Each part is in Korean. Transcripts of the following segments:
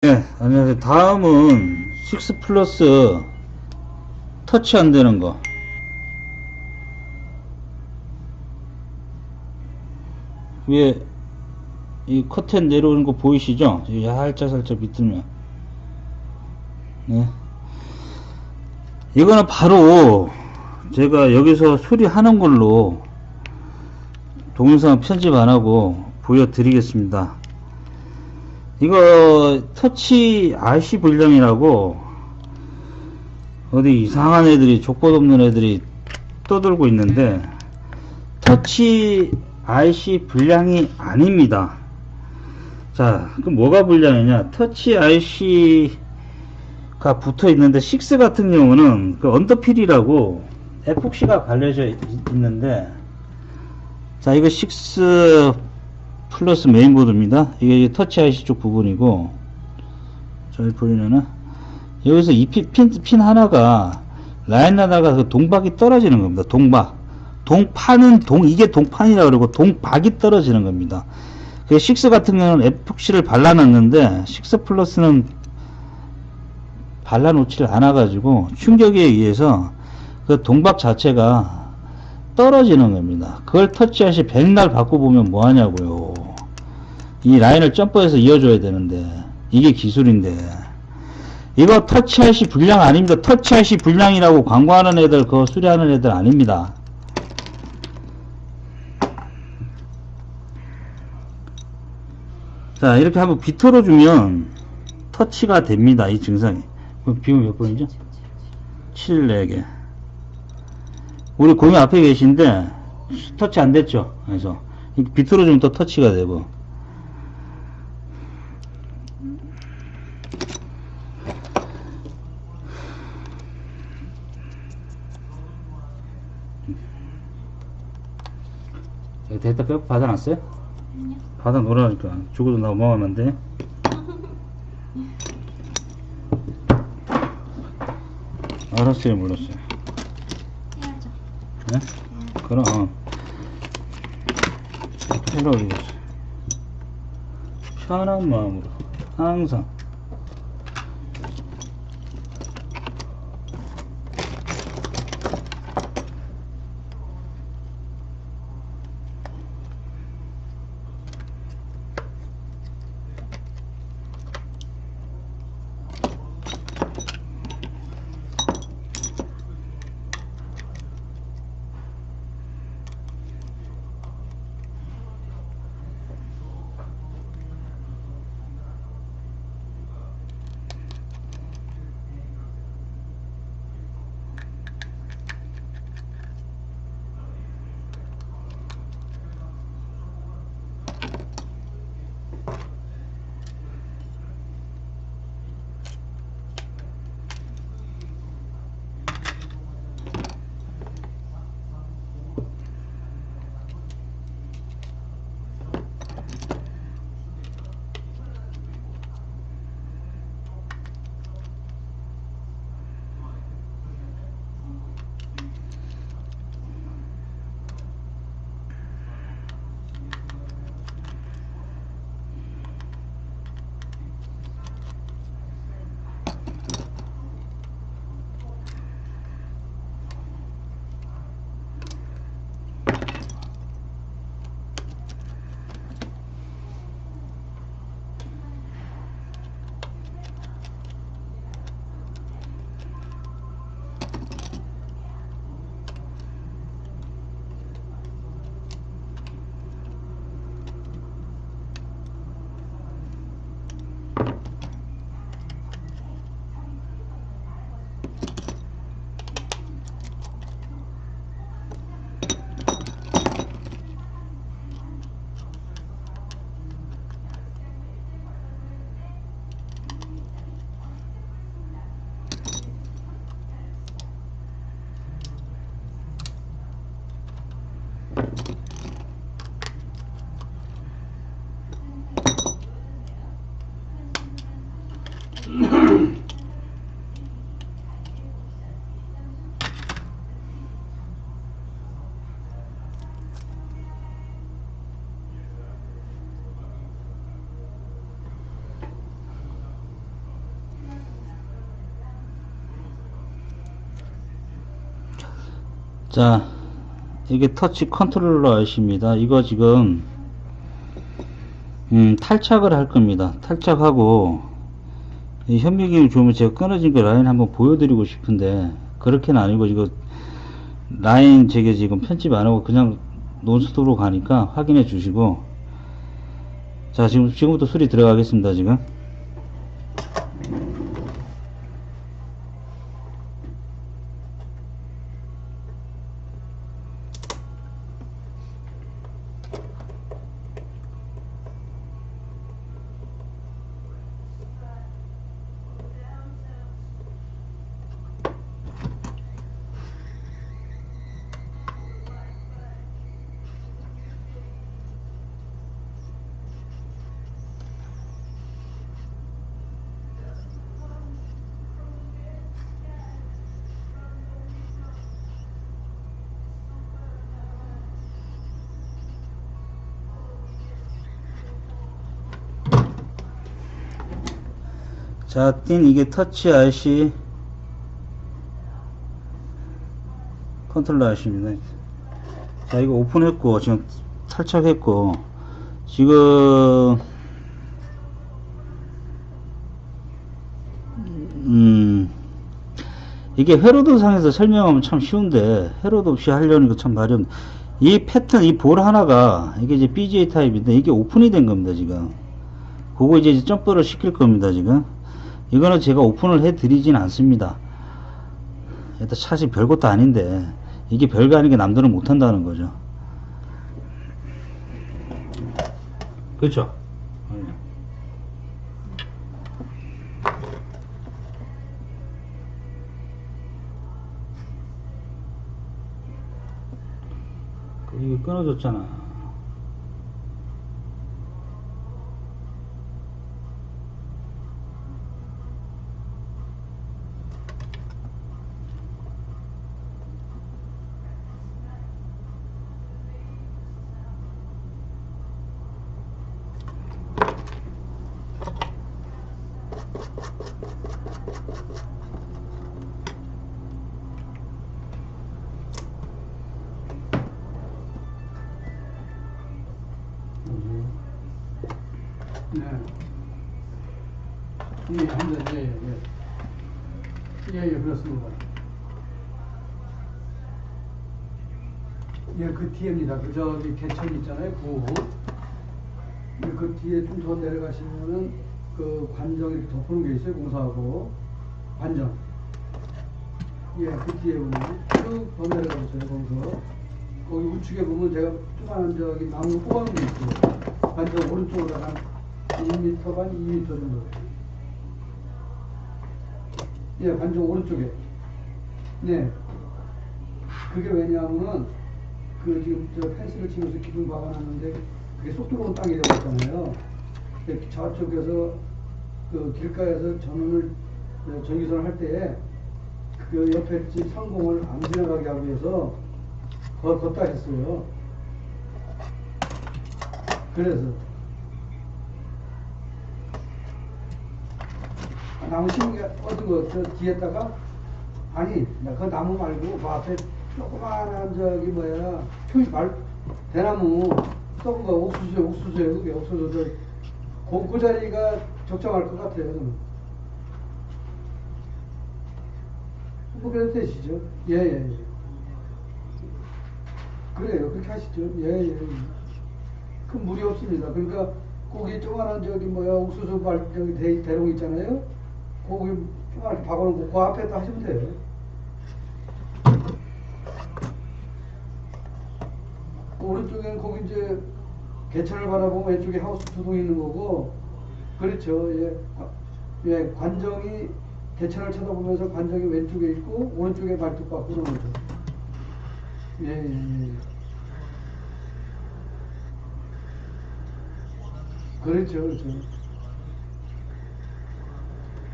네, 안녕하세요. 다음은 6 플러스 터치 안 되는 거. 위에 이 커튼 내려오는 거 보이시죠? 살짝 비틀면. 네. 이거는 바로 제가 여기서 수리하는 걸로 동영상 편집 안 하고 보여드리겠습니다. 이거 터치 RC 불량이라고 어디 이상한 애들이 족보 없는 애들이 떠들고 있는데 터치 RC 불량이 아닙니다. 자, 그럼 뭐가 불량이냐? 터치 RC가 붙어 있는데 6 같은 경우는 그 언더필이라고 에폭시가 갈려져 있는데, 자, 이거 6 플러스 메인보드입니다. 이게 터치 RC 쪽 부분이고, 저기 보이면은 여기서 이 핀 하나가 라인 하나가 그 동박이 떨어지는 겁니다. 동판은 이게 동판이라 그러고 동박이 떨어지는 겁니다. 그 6 같은 경우는 에폭시를 발라놨는데 6 플러스는 발라놓지를 않아가지고 충격에 의해서 그 동박 자체가 떨어지는 겁니다. 그걸 터치하시 백날 바꿔보면 뭐하냐고요. 이 라인을 점퍼해서 이어줘야 되는데 이게 기술인데, 이거 터치IC 불량 아닙니다. 터치IC 불량이라고 광고하는 애들, 그거 수리하는 애들 아닙니다. 자, 이렇게 한번 비틀어 주면 터치가 됩니다. 이 증상이. 비면 몇 번이죠? 7, 4개. 우리 고객 앞에 계신데 터치 안 됐죠? 그래서 비틀어 주면 또 터치가 되고. 데이터 백 받아놨어요? 아니요. 받아 놓으라니까. 죽어도 넘어가면 안 돼. 알았어요, 몰랐어요. 해야죠. 네? 그럼 해라 그러겠어. 편한 마음으로 항상. 자, 이게 터치 컨트롤러 아이시입니다. 이거 지금 탈착을 할 겁니다. 탈착하고 이 현미경이 좋으면 제가 끊어진 거 라인 한번 보여드리고 싶은데 그렇게는 아니고 이거 라인 제게 지금 편집 안 하고 그냥 논스톱으로 가니까 확인해 주시고. 자, 지금부터 수리 들어가겠습니다. 지금 자, 띈 이게 터치 IC 컨트롤러 IC입니다. 자, 이거 오픈했고 지금 탈착했고 지금 이게 회로도 상에서 설명하면 참 쉬운데 회로도 없이 하려는 거 참 마련. 이 패턴 이 볼 하나가 이게 이제 BGA 타입인데 이게 오픈이 된 겁니다. 지금 그거 이제 점프를 시킬 겁니다. 지금 이거는 제가 오픈을 해 드리진 않습니다. 일단 사실 별것도 아닌데 이게 별거 아닌 게 남들은 못한다는 거죠. 그렇죠? 이게 끊어졌잖아. 네. 예, 합니다. 예, 예. 예, 예, 그렇습니다. 예, 그 뒤에입니다. 그 저기 개천 있잖아요. 그 뒤에 좀 더 내려가시면은 그 관정 이렇게 덮어놓은 게 있어요. 공사하고 관정. 예, 그 뒤에 보면 쭉 더 내려가보세요. 거기서 거기 우측에 보면 제가 조그만한 저기 나무 뽑아놓은 게 있어요. 관정 오른쪽으로 한 1m 반, 2m 정도. 예, 관정 오른쪽에. 네. 그게 왜냐하면은 그 지금 저 펜스를 치면서 기둥 박아놨는데 그게 쏙 들어온 땅이 되었잖아요. 저쪽에서 그 길가에서 전원을 전기선을 할 때에 그 옆에 집 상공을 안 지나가게 하기 위해서 걷다 했어요. 그래서 나무 심은 게 어떤 거 저 뒤에다가 아니 그 나무 말고 그 앞에 조그마한 저기 뭐야 대나무 썩은 거 옥수수에 그게 없어서 그 자리가 적정할 것 같아요. 저는. 뭐 그래도 되시죠? 예. 그래요. 그렇게 하시죠. 예. 큰 무리 없습니다. 그러니까 거기 조그마한 저기 뭐야 옥수수 저기 대롱 있잖아요. 거기 조그맣게 박아놓고 그 앞에다 하시면 돼요. 오른쪽에는 거기 이제 개천을 바라보면 왼쪽에 하우스 두 동 있는 거고, 그렇죠. 예, 관정이 개천을 쳐다보면서 관정이 왼쪽에 있고 오른쪽에 발톱 받고 그러는 거죠. 예. 그렇죠.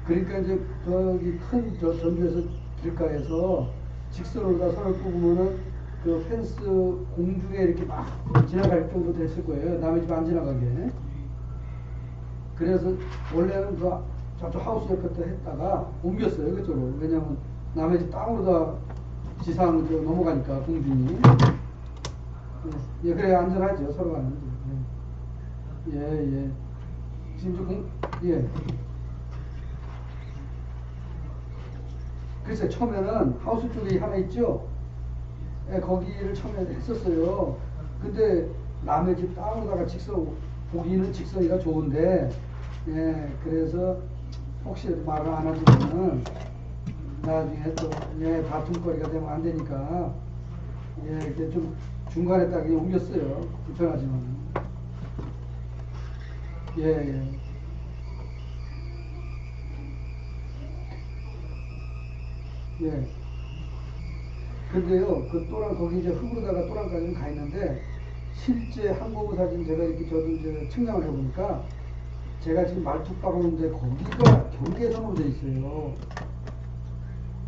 그러니까 이제 저기 큰 전주에서 길가에서 직선으로 다 선을 뽑으면은 그 펜스 공중에 이렇게 막 지나갈 정도 됐을 거예요. 남의 집 안 지나가게. 그래서 원래는 그 저쪽 하우스 옆에다 했다가 옮겼어요. 그쪽으로. 왜냐면 남의 집 땅으로 다 지상 넘어가니까 공중이. 예, 그래 안전하죠 서로 가는. 예, 예. 지금 조금 예. 글쎄 처음에는 하우스 쪽에 하나 있죠. 예, 거기를 처음에 했었어요. 근데 남의 집 땅으로다가 직선 보기는 직선이가 좋은데, 예, 그래서 혹시 말을 안 하시면은 나중에 또 예, 다툼거리가 되면 안 되니까 예, 이렇게 좀 중간에 딱 그냥 옮겼어요. 불편하지만. 예, 예. 예. 근데요, 그 또랑 거기 이제 흙으로다가 또랑까지는 가 있는데 실제 항공우 사진 제가 이렇게 저도 이제 측량을 해보니까 제가 지금 말뚝 박았는데 거기가 경계선으로 돼 있어요.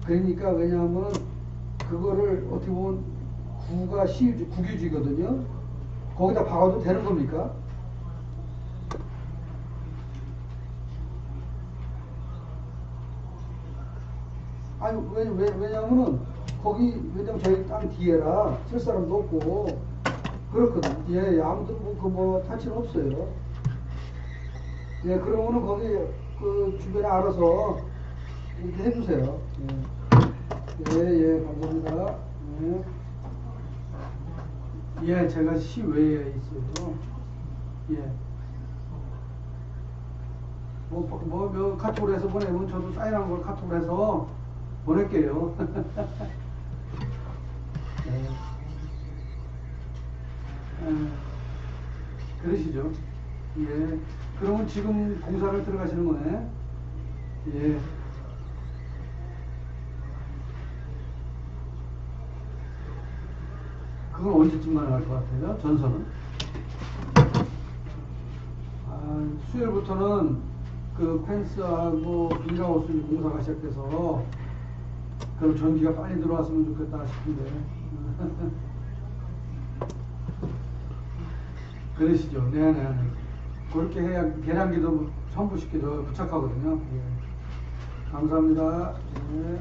그러니까 왜냐하면 그거를 어떻게 보면 구가 국유지거든요. 거기다 박아도 되는 겁니까? 아니 왜냐면은 거기 왜냐면 저희 땅 뒤에라 쓸 사람도 없고 그렇거든. 예, 아무도 뭐 타치는 없어요. 예, 그러면은 거기 그 주변에 알아서 이렇게 해주세요. 예, 예, 감사합니다. 예. 예, 제가 시외에 있어요. 예. 카톡으로 해서 보내면 저도 사인한 걸 카톡으로 해서 보낼게요. 네. 그러시죠. 예. 그러면 지금 공사를 들어가시는 거네. 예. 그건 언제쯤 가능할 것 같아요? 전선은? 수요일부터는 그 펜스하고 비닐하우스 공사가 시작돼서 그럼 전기가 빨리 들어왔으면 좋겠다 싶은데. 그러시죠. 네네. 그렇게 해야 계량기도 첨부시켜 부착하거든요. 예. 감사합니다. 네.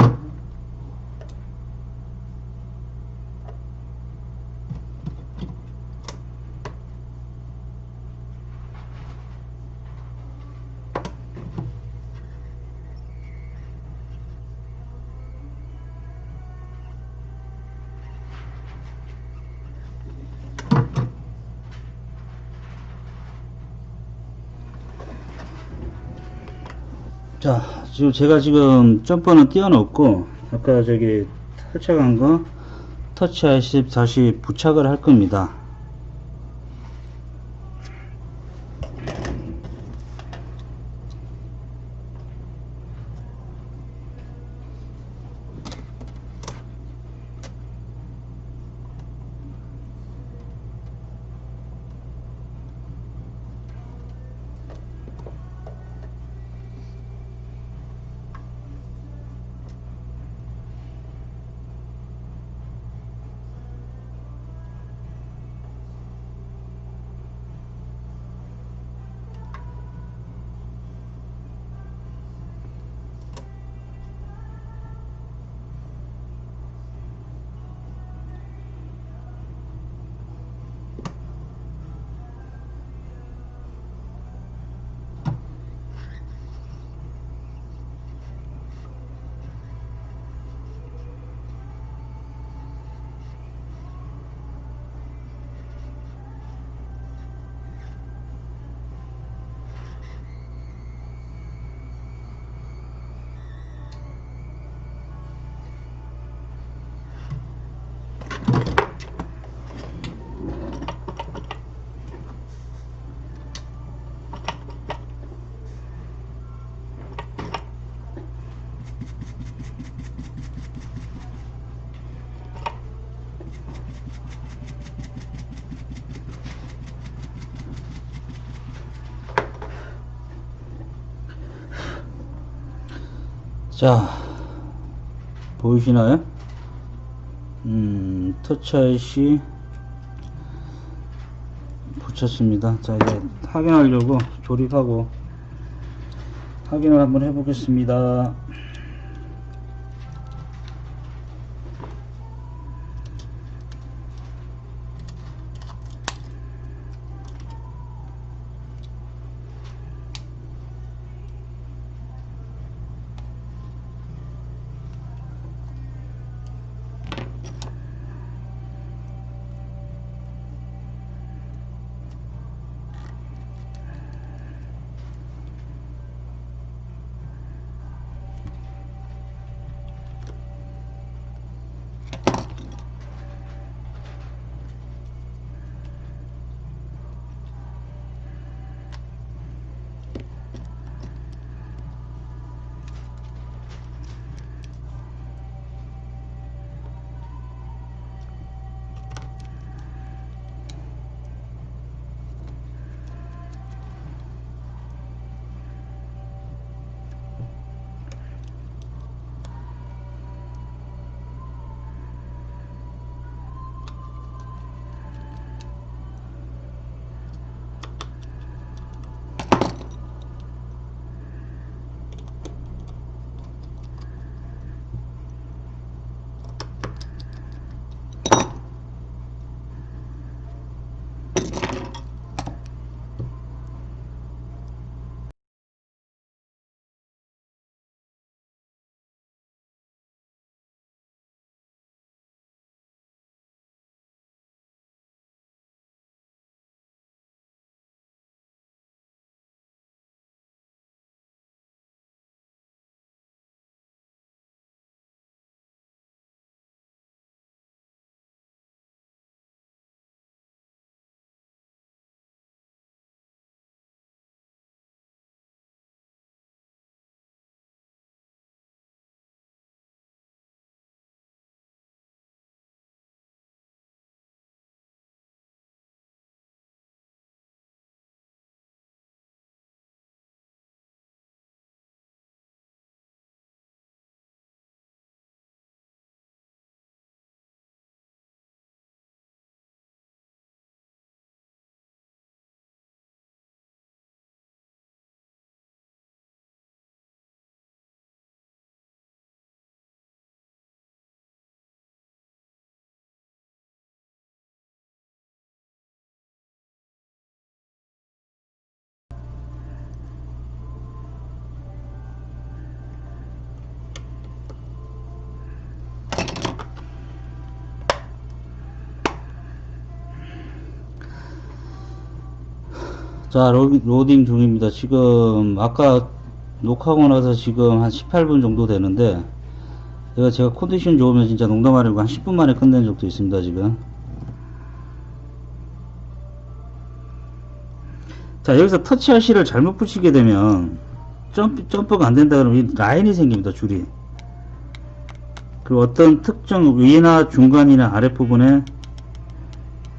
자, 지금 제가 지금 점퍼는 띄워놓고 아까 저기 탈착한 거 터치 IC 다시 부착을 할 겁니다. 자, 보이시나요? 터치 IC 붙였습니다. 자, 이제 확인하려고 조립하고 확인을 한번 해보겠습니다. 자, 로딩 중입니다. 지금, 아까 녹화하고 나서 지금 한 18분 정도 되는데, 제가 컨디션 좋으면 진짜 농담 아니고 한 10분 만에 끝낸 적도 있습니다, 지금. 자, 여기서 터치 RC를 잘못 붙이게 되면, 점프가 안 된다 그러면 이 라인이 생깁니다, 줄이. 그리고 어떤 특정 위나 중간이나 아랫부분에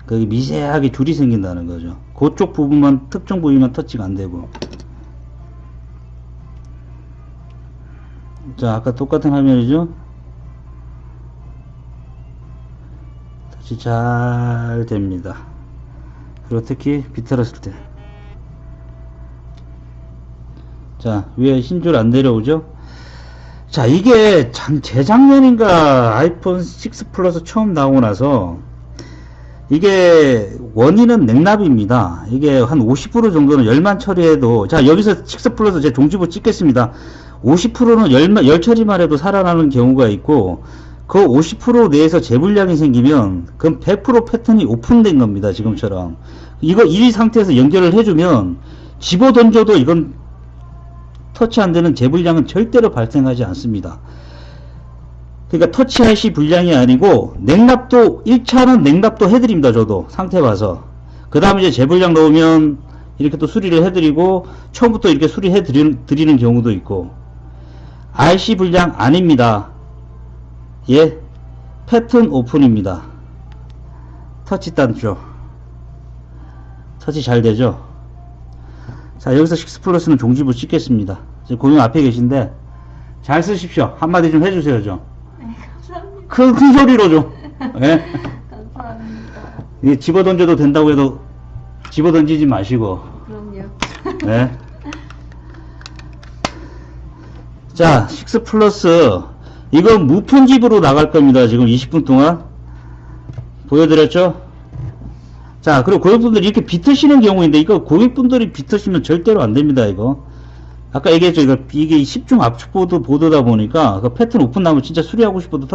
거기 미세하게 줄이 생긴다는 거죠. 그쪽 부분만, 특정 부위만 터치가 안 되고. 자, 아까 똑같은 화면이죠? 터치 잘 됩니다. 그리고 특히 비틀었을 때. 자, 위에 흰 줄 안 내려오죠? 자, 이게 재작년인가 아이폰 6 플러스 처음 나오고 나서 이게 원인은 냉납입니다. 이게 한 50% 정도는 열만 처리해도, 자, 여기서 6 플러스 제 종지부 찍겠습니다. 50%는 열 처리만 해도 살아나는 경우가 있고, 그 50% 내에서 재불량이 생기면 그럼 100% 패턴이 오픈된 겁니다. 지금처럼. 이거 이 상태에서 연결을 해주면 집어 던져도 이건 터치 안 되는 재불량은 절대로 발생하지 않습니다. 그러니까 터치 RC 불량이 아니고 냉납도 1차는 냉납도 해드립니다. 저도 상태 봐서. 그 다음에 이제 재불량 넣으면 이렇게 또 수리를 해드리고 처음부터 이렇게 수리해 드리는 경우도 있고. RC 불량 아닙니다. 예, 패턴 오픈입니다. 터치 딴죠. 터치 잘 되죠. 자, 여기서 6 플러스는 종지부 찍겠습니다. 지금 고객님 앞에 계신데 잘 쓰십시오. 한마디 좀 해주세요. 좀 네, 감사합니다. 큰 소리로 좀. 예? 감사합니다. 이게 집어 던져도 된다고 해도 집어 던지지 마시고. 그럼요. 네. 자, 6 플러스 이거 무편집으로 나갈 겁니다. 지금 20분 동안 보여드렸죠? 자, 그리고 고객분들이 이렇게 비트시는 경우인데, 이거 고객분들이 비트시면 절대로 안 됩니다, 이거. 아까 얘기했죠, 이게 10중 압축 보드다 보니까, 그 패턴 오픈 나오면 진짜 수리하고 싶어도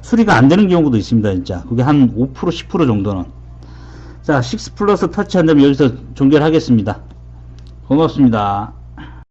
수리가 안 되는 경우도 있습니다, 진짜. 그게 한 5%, 10% 정도는. 자, 6 플러스 터치 안 되면 여기서 종결하겠습니다. 고맙습니다.